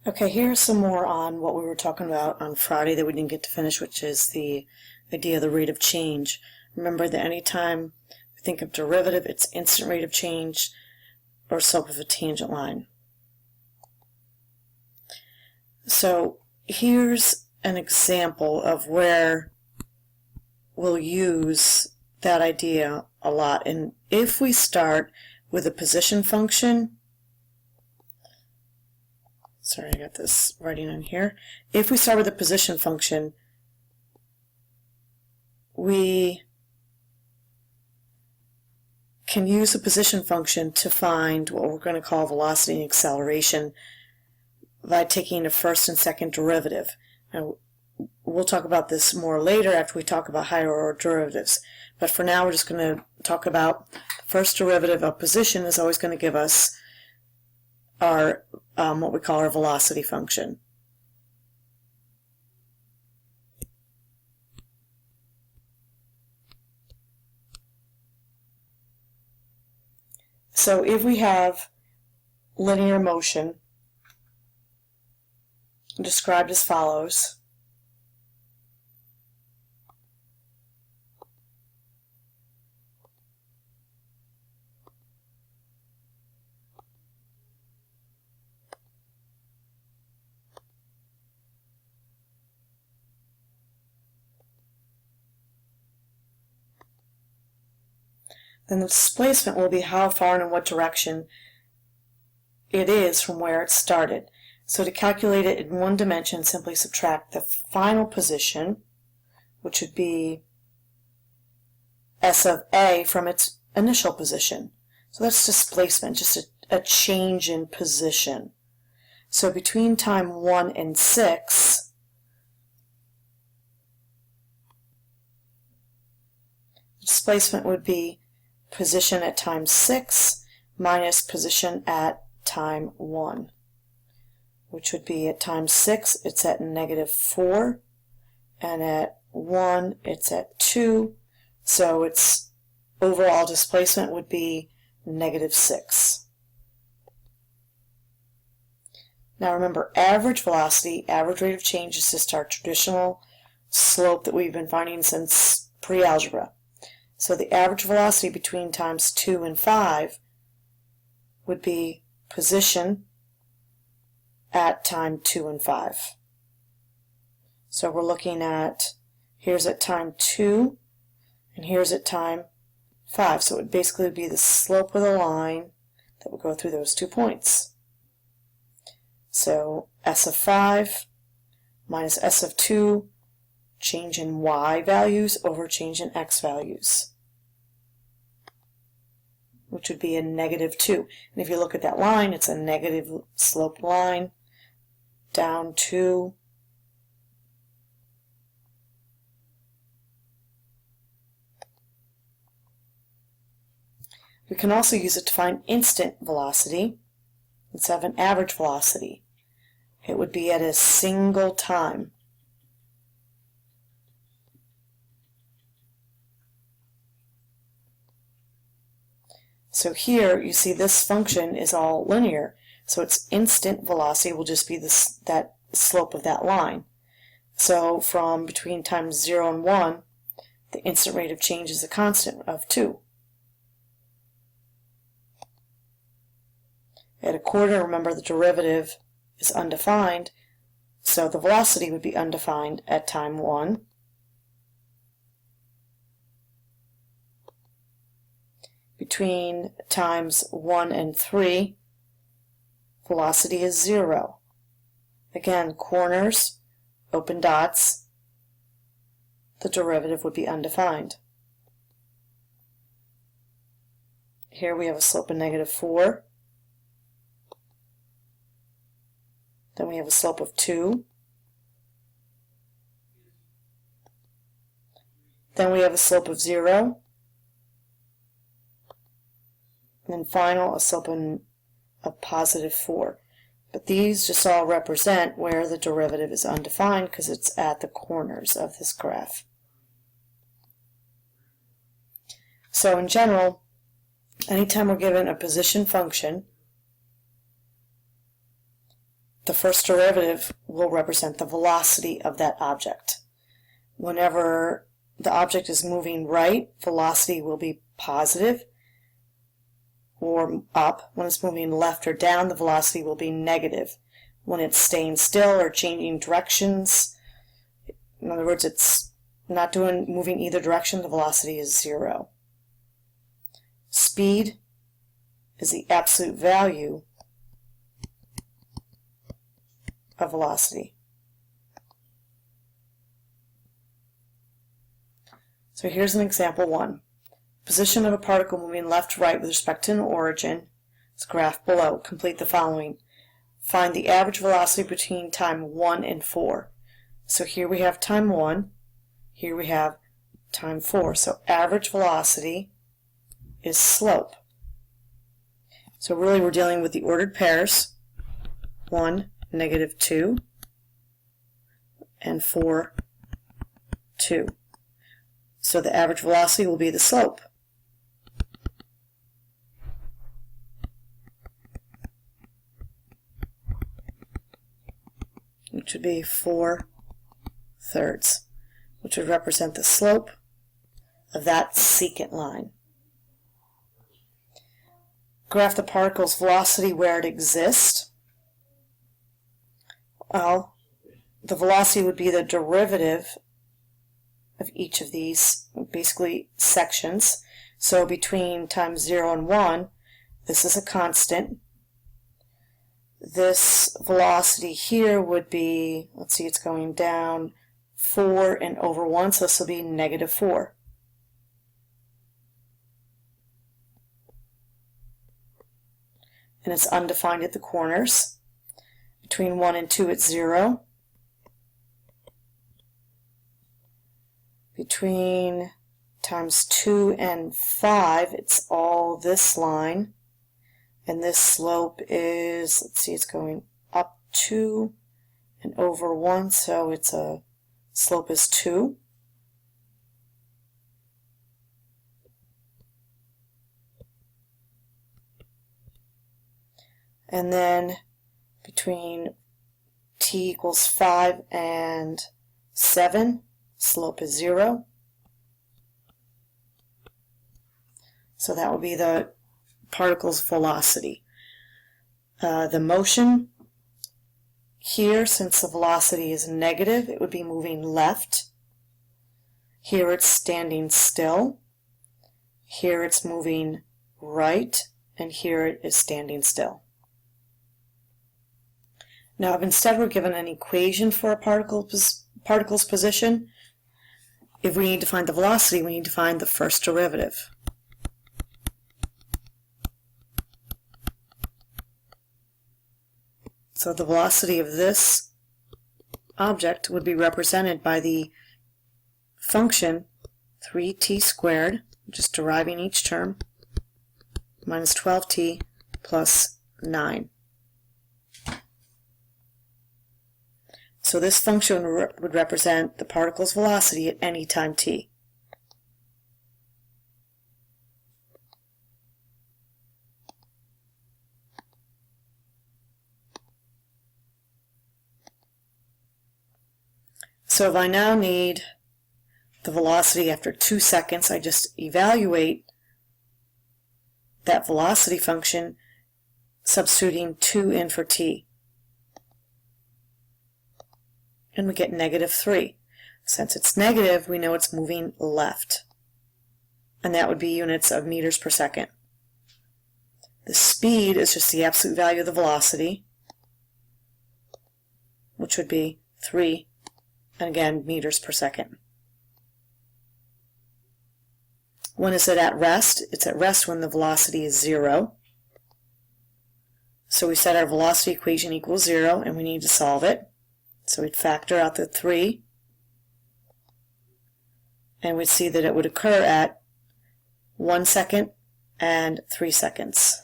Okay, here's some more on what we were talking about on Friday that we didn't get to finish, which is the idea of the rate of change. Remember that anytime we think of derivative, it's instant rate of change or slope of a tangent line. So here's an example of where we'll use that idea a lot. And if we start with a position function, sorry, I got this writing on here. If we start with a position function, we can use a position function to find what we're going to call velocity and acceleration by taking a first and second derivative. Now, we'll talk about this more later after we talk about higher order derivatives. But for now, we're just going to talk about the first derivative of position is always going to give us our what we call our velocity function. So if we have linear motion described as follows, then the displacement will be how far and in what direction it is from where it started. So to calculate it in one dimension, simply subtract the final position, which would be S of A, from its initial position. So that's displacement, just a change in position. So between time 1 and 6, displacement would be position at time 6 minus position at time 1, which would be at time 6 it's at -4, and at 1 it's at 2, so its overall displacement would be -6. Now remember, average velocity, average rate of change, is just our traditional slope that we've been finding since pre-algebra. So the average velocity between times 2 and 5 would be position at time 2 and 5. So we're looking at, here's at time 2, and here's at time 5. So it would basically be the slope of the line that would go through those 2 points. So S of 5 minus S of 2, change in y values over change in x values, which would be a -2. And if you look at that line, it's a negative slope line down to we can also use it to find instant velocity instead of an average velocity. It would be at a single time. So here you see this function is all linear, so its instant velocity will just be that slope of that line. So from between times 0 and 1, the instant rate of change is a constant of 2. At a quarter, remember the derivative is undefined, so the velocity would be undefined at time 1. Between times 1 and 3, velocity is 0. Again, corners, open dots, the derivative would be undefined. Here we have a slope of -4. Then we have a slope of 2. Then we have a slope of 0. And then final, a slope of +4. But these just all represent where the derivative is undefined because it's at the corners of this graph. So in general, anytime we're given a position function, the first derivative will represent the velocity of that object. Whenever the object is moving right, velocity will be positive or up. When it's moving left or down, the velocity will be negative. When it's staying still or changing directions, in other words, it's not moving either direction, the velocity is 0. Speed is the absolute value of velocity. So here's an example 1. Position of a particle moving left to right with respect to an origin is graphed below. Complete the following. Find the average velocity between time 1 and 4. So here we have time 1, here we have time 4. So average velocity is slope. So really we're dealing with the ordered pairs, 1, -2, and 4, 2. So the average velocity will be the slope. Which would be 4/3, which would represent the slope of that secant line. Graph the particle's velocity where it exists. Well, the velocity would be the derivative of each of these, basically sections. So between times 0 and 1, this is a constant. This velocity here would be, let's see, it's going down 4 and over 1, so this will be -4. And it's undefined at the corners. Between 1 and 2, it's 0. Between times 2 and 5, it's all this line. And this slope is, let's see, it's going up 2 and over 1, so it's a slope is 2. And then between t equals 5 and 7, slope is 0. So that would be the particle's velocity. The motion here, since the velocity is negative, it would be moving left. Here it's standing still. Here it's moving right. And here it is standing still. Now, if instead we're given an equation for a particle's position, if we need to find the velocity, we need to find the first derivative. So the velocity of this object would be represented by the function 3t squared, just deriving each term, minus 12t plus 9. So this function would represent the particle's velocity at any time t. So if I now need the velocity after 2 seconds, I just evaluate that velocity function, substituting 2 in for t. And we get -3. Since it's negative, we know it's moving left. And that would be units of meters per second. The speed is just the absolute value of the velocity, which would be 3, and again, meters per second. When is it at rest? It's at rest when the velocity is 0. So we set our velocity equation equals 0, and we need to solve it. So we'd factor out the 3, and we'd see that it would occur at 1 second and 3 seconds.